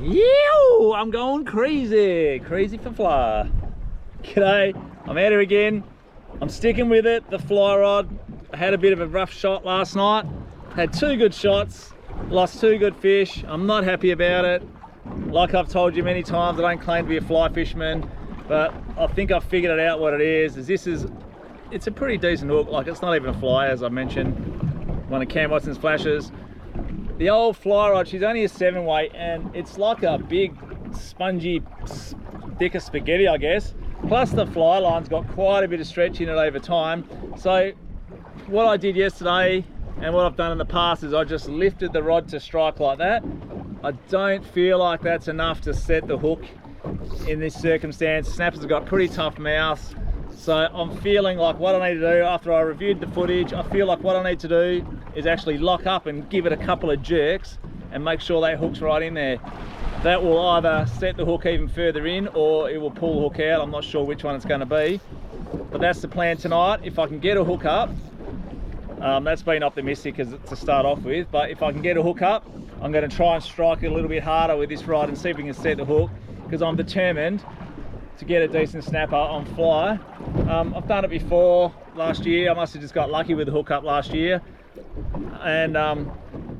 Yo, I'm going crazy for fly. G'day, I'm out here again. I'm sticking with it, the fly rod. I had a bit of a rough shot last night. Had 2 good shots, lost 2 good fish. I'm not happy about it. Like I've told you many times, I don't claim to be a fly fisherman, but I think I've figured it out what it is. It's a pretty decent hook. Like, it's not even a fly, as I mentioned, one of Cam Watson's flashes. The old fly rod, she's only a 7 weight, and it's like a big, spongy, thicker spaghetti, I guess. Plus the fly line's got quite a bit of stretch in it over time. So what I did yesterday, and what I've done in the past, is I just lifted the rod to strike like that. I don't feel like that's enough to set the hook in this circumstance. Snappers have got pretty tough mouths. So I'm feeling like what I need to do, after I reviewed the footage, I feel like what I need to do is actually lock up and give it a couple of jerks and make sure that hook's right in there. That will either set the hook even further in, or it will pull the hook out. I'm not sure which one it's going to be, but that's the plan tonight. If I can get a hook up, that's been optimistic to start off with, but if I can get a hook up, I'm going to try and strike it a little bit harder with this rod and see if we can set the hook, because I'm determined to get a decent snapper on fly. I've done it before last year. I must have just got lucky with the hook up last year. And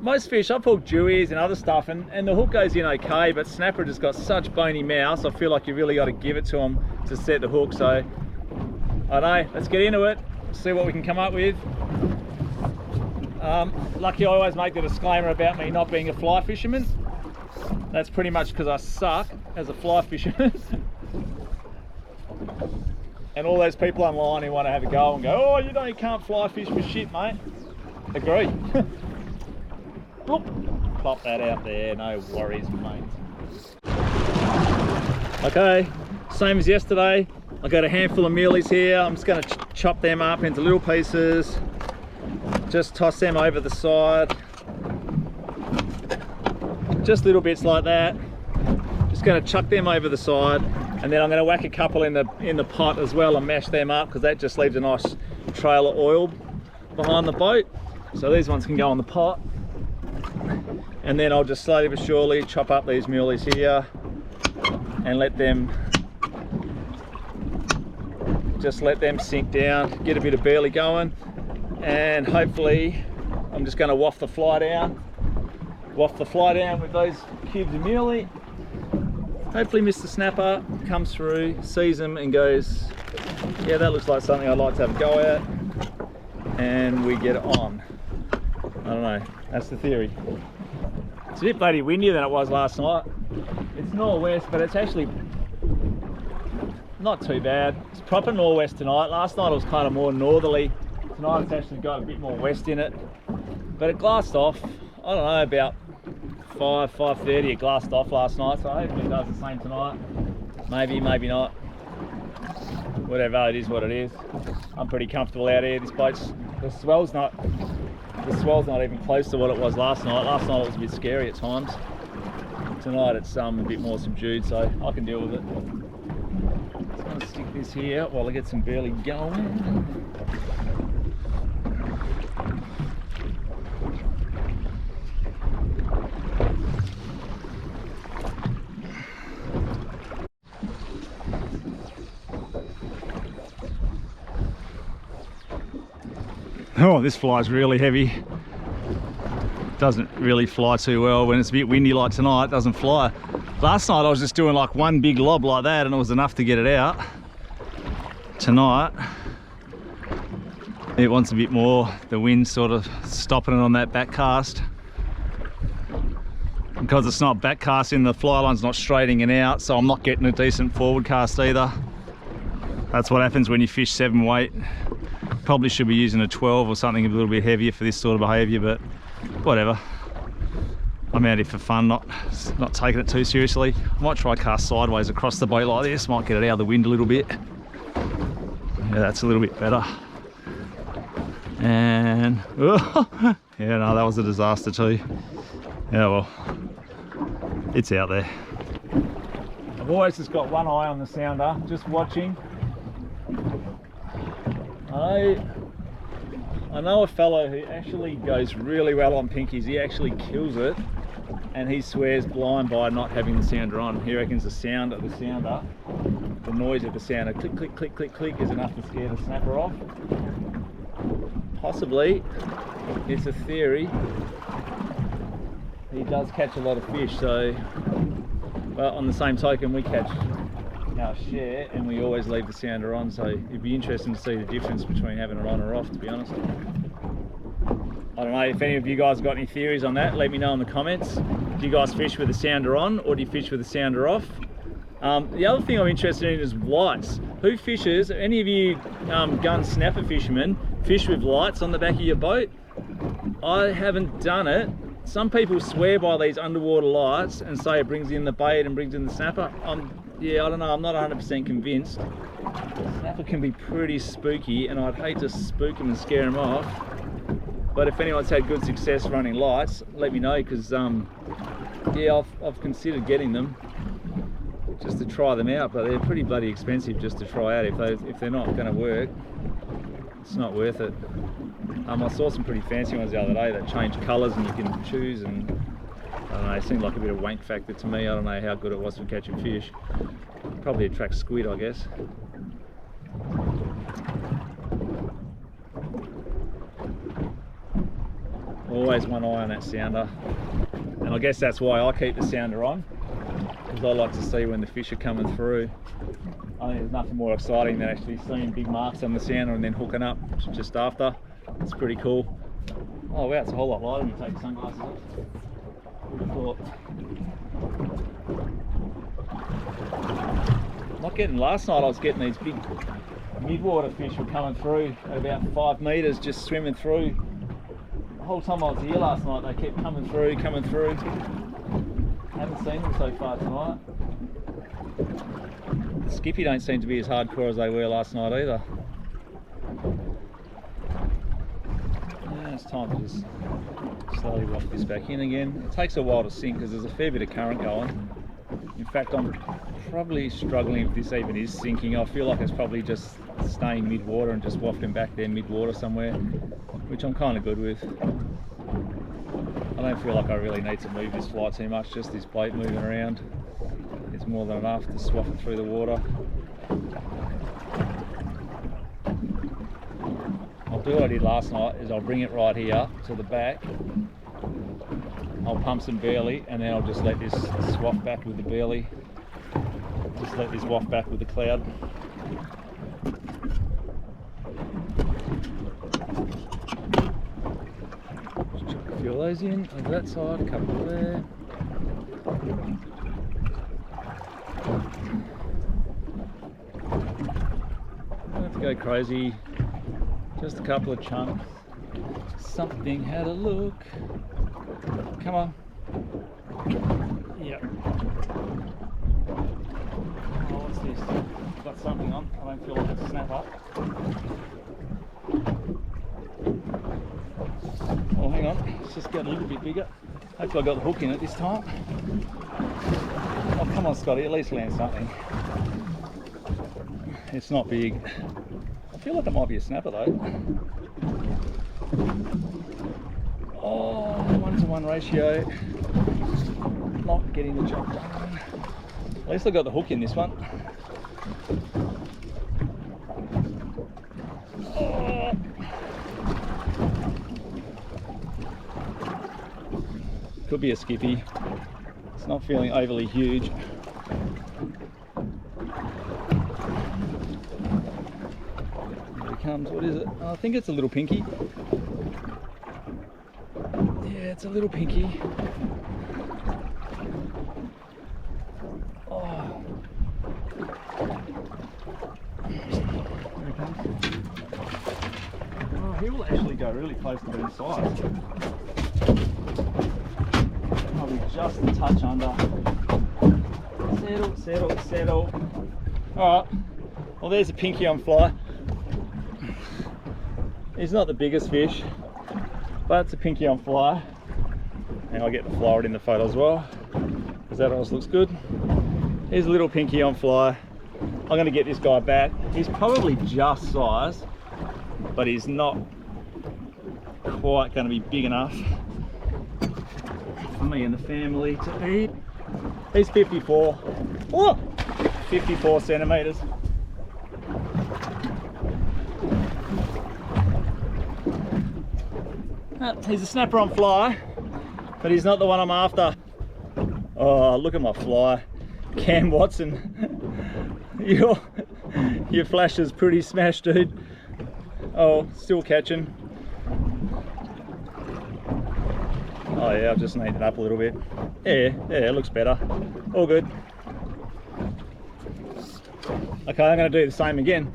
most fish, I pulled dewies and other stuff, and the hook goes in okay, but snapper just got such bony mouths. I feel like you really got to give it to them to set the hook. So I don't know, let's get into it, see what we can come up with. Lucky I always make the disclaimer about me not being a fly fisherman. That's pretty much because I suck as a fly fisherman. And all those people online who want to have a go and go, oh, you can't fly fish for shit, mate. Agree. Pop that out there, no worries, mate. Okay, same as yesterday. I got a handful of mealies here. I'm just going to chop them up into little pieces. Just toss them over the side. Just little bits like that. Just going to chuck them over the side. And then I'm going to whack a couple in the pot as well and mash them up, because that just leaves a nice trail of oil behind the boat. So these ones can go on the pot. And then I'll just slowly but surely chop up these muleys here and let them sink down, get a bit of burley going, and hopefully I'm just going to waft the fly down with those cubes of muley. Hopefully Mr. Snapper comes through, sees them and goes, yeah, that looks like something I'd like to have a go at, and we get it on. I don't know, that's the theory. It's a bit bloody windier than it was last night. It's northwest, but it's actually not too bad. It's proper northwest tonight. Last night it was kind of more northerly. Tonight it's actually got a bit more west in it. But it glassed off, I don't know, about 5:30 it glassed off last night, so hopefully it does the same tonight. Maybe, maybe not. Whatever, it is what it is. I'm pretty comfortable out here. This boat's, the swell's not even close to what it was last night. Last night it was a bit scary at times. Tonight it's a bit more subdued, so I can deal with it. Just going to stick this here while I get some burley going. Oh, this fly's really heavy. Doesn't really fly too well when it's a bit windy like tonight. It doesn't fly. Last night I was just doing like one big lob like that and it was enough to get it out. Tonight it wants a bit more. The wind sort of stopping it on that back cast. Because it's not back casting, the fly line's not straightening out, so I'm not getting a decent forward cast either. That's what happens when you fish 7 weight. Probably should be using a 12 or something a little bit heavier for this sort of behaviour, but whatever. I'm out here for fun, not taking it too seriously. I might try cast sideways across the boat like this, might get it out of the wind a little bit. Yeah, that's a little bit better. And yeah, no, that was a disaster too. Yeah, well, it's out there. I've always just got one eye on the sounder, just watching. I know a fellow who actually goes really well on pinkies. He actually kills it, and he swears blind by not having the sounder on. He reckons the sound of the sounder, the noise of the sounder, click, click, click, click, click, is enough to scare the snapper off. Possibly, it's a theory. He does catch a lot of fish, so, well, on the same token, we catch our share and we always leave the sounder on, so it'd be interesting to see the difference between having it on or off, to be honest. I don't know if any of you guys got any theories on that. Let me know in the comments. Do you guys fish with the sounder on, or do you fish with the sounder off? The other thing I'm interested in is lights. Who fishes, any of you gun snapper fishermen, fish with lights on the back of your boat? I haven't done it. Some people swear by these underwater lights and say it brings in the bait and brings in the snapper. Yeah, I don't know, I'm not 100% convinced. Snapper can be pretty spooky, and I'd hate to spook them and scare them off. But if anyone's had good success running lights, let me know, because yeah, I've considered getting them just to try them out, but they're pretty bloody expensive just to try out. If they're not going to work, it's not worth it. I saw some pretty fancy ones the other day that change colours and you can choose, and I don't know, it seemed like a bit of wank factor to me. I don't know how good it was for catching fish. Probably attracts squid, I guess. Always one eye on that sounder, and I guess that's why I keep the sounder on, because I like to see when the fish are coming through. I think there's nothing more exciting than actually seeing big marks on the sounder and then hooking up just after. It's pretty cool. Oh wow, it's a whole lot lighter when you take the sunglasses off. Who'd have thought? Last night I was getting these big midwater fish were coming through at about 5 metres, just swimming through. The whole time I was here last night, they kept coming through. Haven't seen them so far tonight. The skippy don't seem to be as hardcore as they were last night either. Yeah, it's time to just slowly rock this back in again. It takes a while to sink because there's a fair bit of current going. In fact, I'm probably struggling if this even is sinking. I feel like it's probably just staying mid-water and just wafting back there mid-water somewhere, which I'm kind of good with. I don't feel like I really need to move this fly too much, just this bait moving around. It's more than enough to swath it through the water. I'll do what I did last night, is I'll bring it right here to the back. I'll pump some burley, and then I'll just let this swath back with the burley. Just let this waft back with the cloud. Just chuck a few of those in over that side, a couple there. Don't have to go crazy, just a couple of chunks. Something had a look. Come on. Yep. Oh, what's this? Got something on. I don't feel like it's a snap up. Oh, hang on. It's just getting a little bit bigger. Hopefully I got the hook in it this time. Oh, come on, Scotty. At least land something. It's not big. I feel like it might be a snapper though. Oh, 1-to-1 ratio. Not getting the job done. At least I got the hook in this one. Oh. Could be a skippy. It's not feeling overly huge. Here he comes. What is it? Oh, I think it's a little pinky. Yeah, it's a little pinky. Oh. There he comes. Oh, he will actually go really close to being sized. Probably just a touch under. Settle, settle, settle. Alright, well there's a pinky on fly. He's not the biggest fish, but it's a pinky on fly. And I'll get the fly rod in the photo as well, because that always looks good. Here's a little pinky on fly. I'm going to get this guy back. He's probably just size, but he's not quite going to be big enough for me and the family to eat. He's 54. Oh, 54 centimetres. He's a snapper on fly, but he's not the one I'm after. Oh, look at my fly. Cam Watson, your flash is pretty smashed, dude. Oh, still catching. Oh yeah, I've just neatened it up a little bit. Yeah, it looks better. All good. Okay, I'm going to do the same again.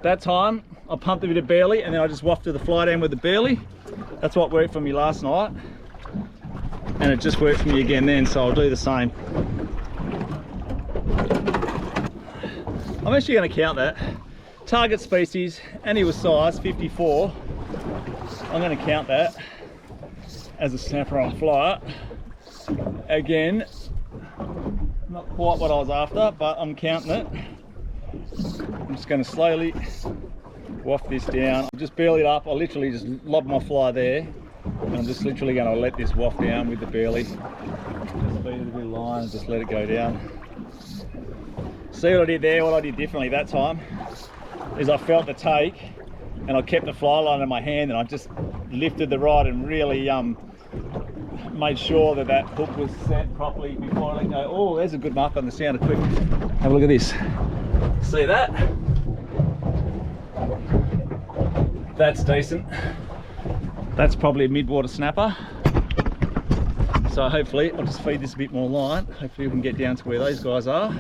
That time, I pumped a bit of burley and then I just wafted the fly down with the burley. That's what worked for me last night. And it just worked for me again then, so I'll do the same. I'm actually going to count that. Target species, and he was size 54. I'm going to count that as a snapper on flyer. Again, not quite what I was after, but I'm counting it. I'm just going to slowly waft this down. I've just burleyed up. I literally just lobbed my fly there. And I'm just literally going to let this waft down with the burley. Just feed it a bit of line and just let it go down. See what I did there? What I did differently that time is I felt the take and I kept the fly line in my hand and I just lifted the rod and really made sure that that hook was set properly before I let go. Oh, there's a good mark on the sounder. Quick, have a look at this. See that? That's decent. That's probably a mid-water snapper. So hopefully I'll just feed this a bit more line. Hopefully we can get down to where those guys are.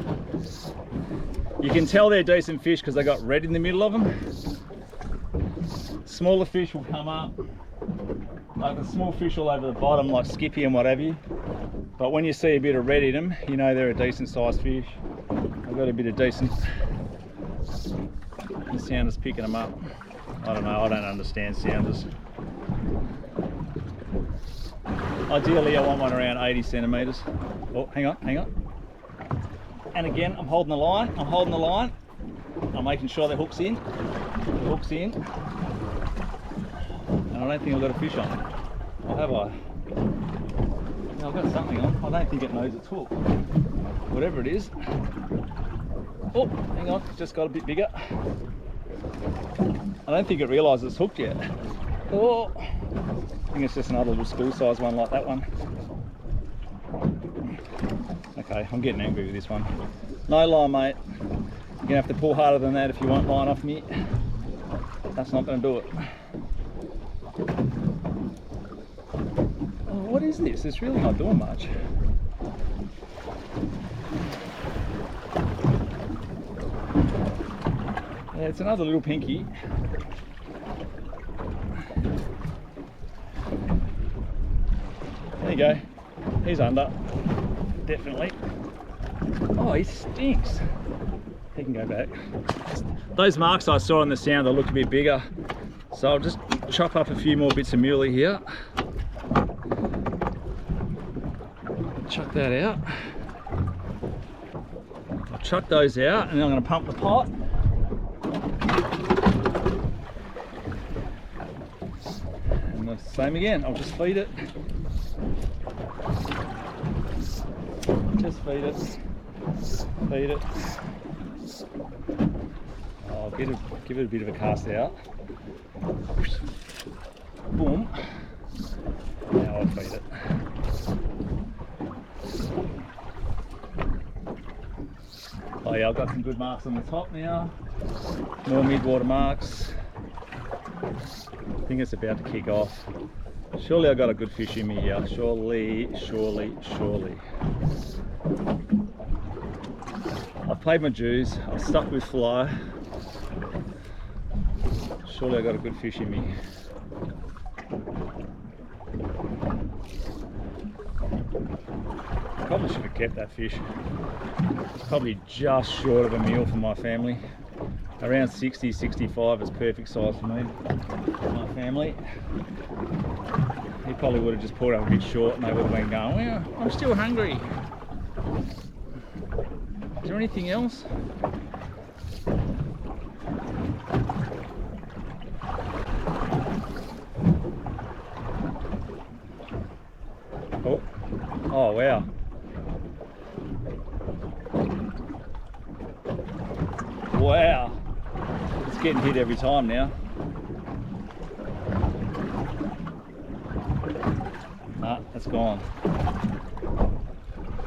You can tell they're decent fish because they got red in the middle of them. Smaller fish will come up. Like the small fish all over the bottom, like skippy and what have you. But when you see a bit of red in them, you know they're a decent sized fish. I've got a bit of decent. The sounder's picking them up. I don't know, I don't understand sounders. Ideally I want one around 80 centimetres. Oh, hang on. And again, I'm holding the line, I'm making sure the hook's in. The hook's in. And I don't think I've got a fish on. Or have I? No, I've got something on. I don't think it knows it's hooked. Whatever it is. Oh, hang on, just got a bit bigger. I don't think it realises it's hooked yet. Oh, I think it's just another little school size one like that one. Okay, I'm getting angry with this one. No line, mate. You're gonna have to pull harder than that if you want line off me. That's not gonna do it. Oh, what is this? It's really not doing much. Yeah, it's another little pinky. There you go. He's under. Definitely. Oh, he stinks. He can go back. Those marks I saw on the sounder looked a bit bigger. So I'll just chop up a few more bits of muley here. Chuck that out. I'll chuck those out and then I'm going to pump the pot. And the same again, I'll just feed it. Just feed it. Feed it. I'll give it a bit of a cast out. Boom. Now I'll feed it. Oh yeah, I've got some good marks on the top now. More mid-water marks. I think it's about to kick off. Surely I got a good fish in me here. Surely. I've paid my dues. I've stuck with fly. Surely I got a good fish in me. Probably should have kept that fish. It's probably just short of a meal for my family. Around 60, 65 is perfect size for me, my family. He probably would have just pulled up a bit short and they would have been going, well, I'm still hungry. Is there anything else? Oh, Oh wow. Wow. It's getting hit every time now. Nah, that's gone.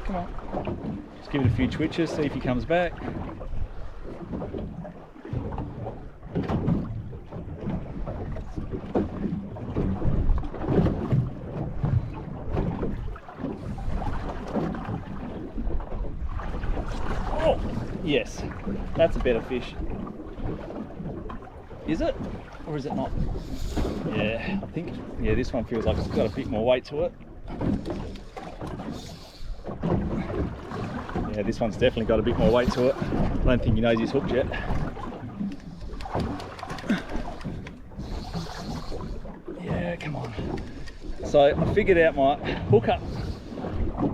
Come on. Just give it a few twitches, see if he comes back. Oh, yes, that's a better fish. Is it? Or is it not? Yeah, I think, yeah, this one feels like it's got a bit more weight to it. Yeah, this one's definitely got a bit more weight to it. I don't think he knows he's hooked yet. Yeah, come on. So I figured out my hookup.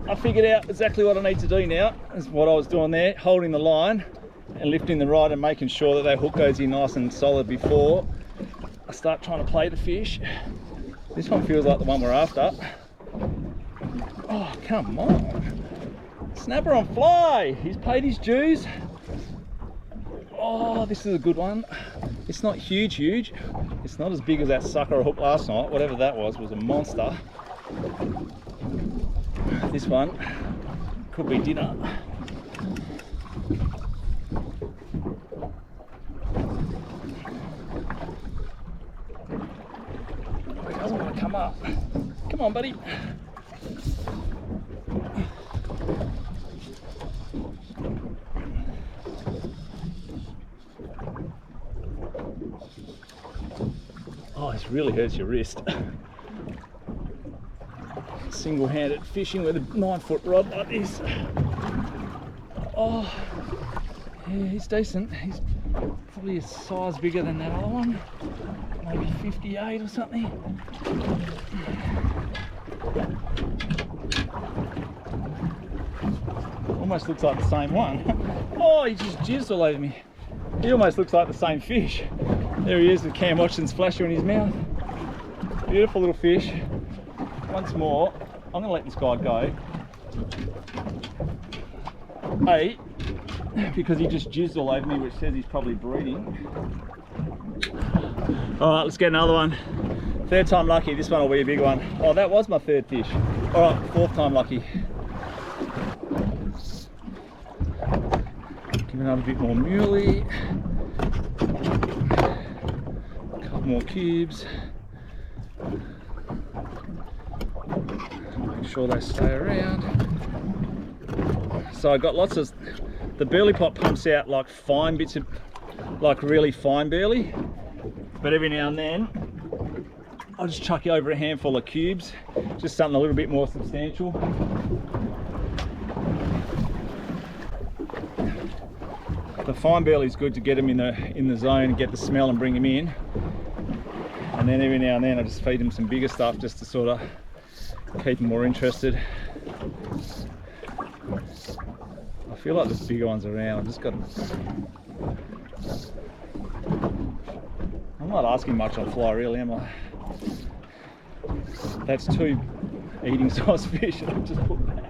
I figured out exactly what I need to do now. Is what I was doing there, holding the line and lifting the rod and making sure that hook goes in nice and solid before I start trying to play the fish. This one feels like the one we're after. Oh, come on. Snapper on fly. He's paid his dues. Oh, this is a good one. It's not huge. It's not as big as that sucker I hooked last night. Whatever that was a monster. This one could be dinner. He doesn't want to come up. Come on, buddy. Oh, this really hurts your wrist. Single-handed fishing with a 9-foot rod like this. Oh, yeah, he's decent. He's probably a size bigger than that other one. Maybe 58 or something. Almost looks like the same one. Oh, he just jizzed all over me. He almost looks like the same fish. There he is with Cam Watson's flasher in his mouth. Beautiful little fish. Once more, I'm gonna let this guy go. A, because he just jizzed all over me, which says he's probably breeding. All right, let's get another one. Third time lucky, this one will be a big one. Oh, that was my third fish. All right, fourth time lucky. Give another bit more muley. A couple more cubes. Make sure they stay around. So I got lots of, the burley pot pumps out like fine bits of, like really fine burley, but every now and then I'll just chuck over a handful of cubes, just something a little bit more substantial. The fine burley is good to get them in the zone, get the smell and bring them in, and then every now and then I just feed them some bigger stuff just to sort of keep them more interested. I feel like there's bigger ones around. I've just got to... I'm not asking much on fly really, am I? That's 2 eating size fish that I've just put back.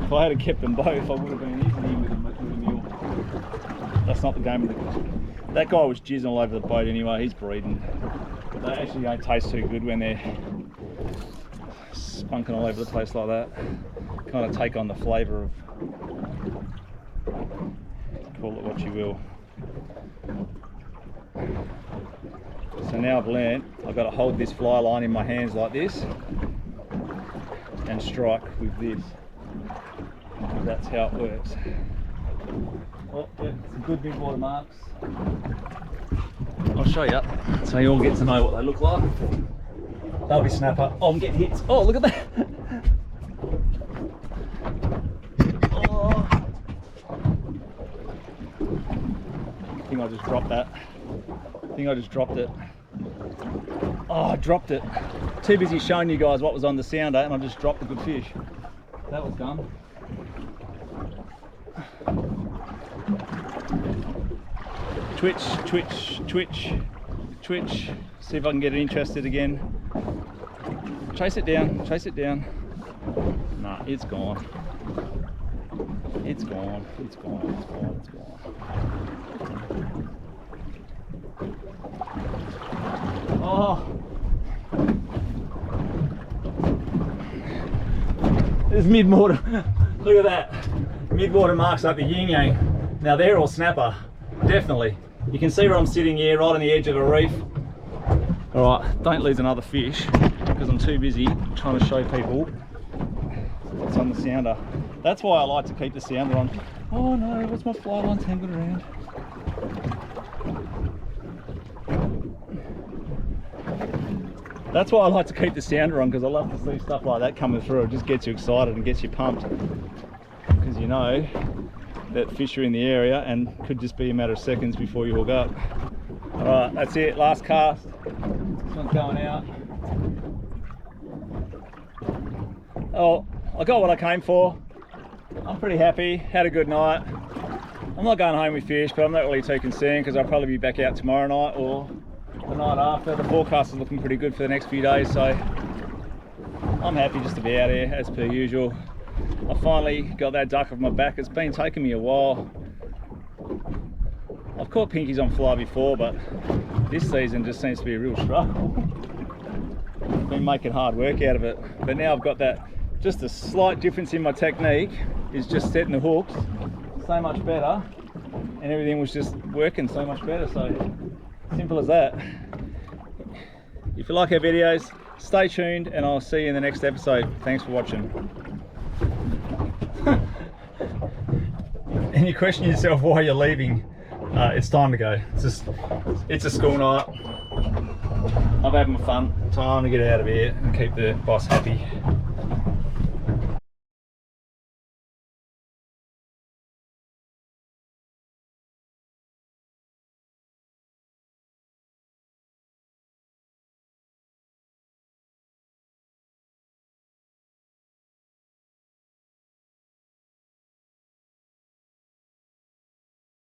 If I had kept them both, I would have been easily with a mule. That's not the game of the... That guy was jizzing all over the boat anyway, he's breeding. They actually don't taste too good when they're spunking all over the place like that. Kind of take on the flavour of... Call it what you will. So now I've learned I've got to hold this fly line in my hands like this and strike with this. That's how it works. Oh, yeah, some good big water marks. I'll show you so you all get to know what they look like. They'll be snapper. Oh, I'm getting hits. Oh, look at that. Oh. I think I just dropped that. Oh, I dropped it. Too busy showing you guys what was on the sounder and I just dropped a good fish. That was done. Twitch, twitch, twitch, twitch. See if I can get it interested again. Chase it down, chase it down. Nah, it's gone. It's gone. It's gone. It's gone. It's gone. Oh. There's mid-water. Look at that. Mid-water marks up the yin yang. Now they're all snapper. Definitely. You can see where I'm sitting here, right on the edge of a reef. Alright, don't lose another fish because I'm too busy trying to show people what's on the sounder. That's why I like to keep the sounder on. Oh no, what's my fly line tangled around? That's why I like to keep the sounder on, because I love to see stuff like that coming through. It just gets you excited and gets you pumped, because you know that fish are in the area and could just be a matter of seconds before you hook up. Alright, that's it, last cast. This one's going out. Oh, I got what I came for. I'm pretty happy, had a good night. I'm not going home with fish, but I'm not really too concerned because I'll probably be back out tomorrow night or the night after. The forecast is looking pretty good for the next few days, so I'm happy just to be out here as per usual. I finally got that duck off my back. It's been taking me a while. I've caught pinkies on fly before, but this season just seems to be a real struggle. Been making hard work out of it, but now I've got that, just a slight difference in my technique is just setting the hooks so much better, and everything was just working so much better. So simple as that. If you like our videos, stay tuned and I'll see you in the next episode. Thanks for watching. And you question yourself why you're leaving, it's time to go. It's a school night. I'm having fun. Time to get out of here and keep the boss happy.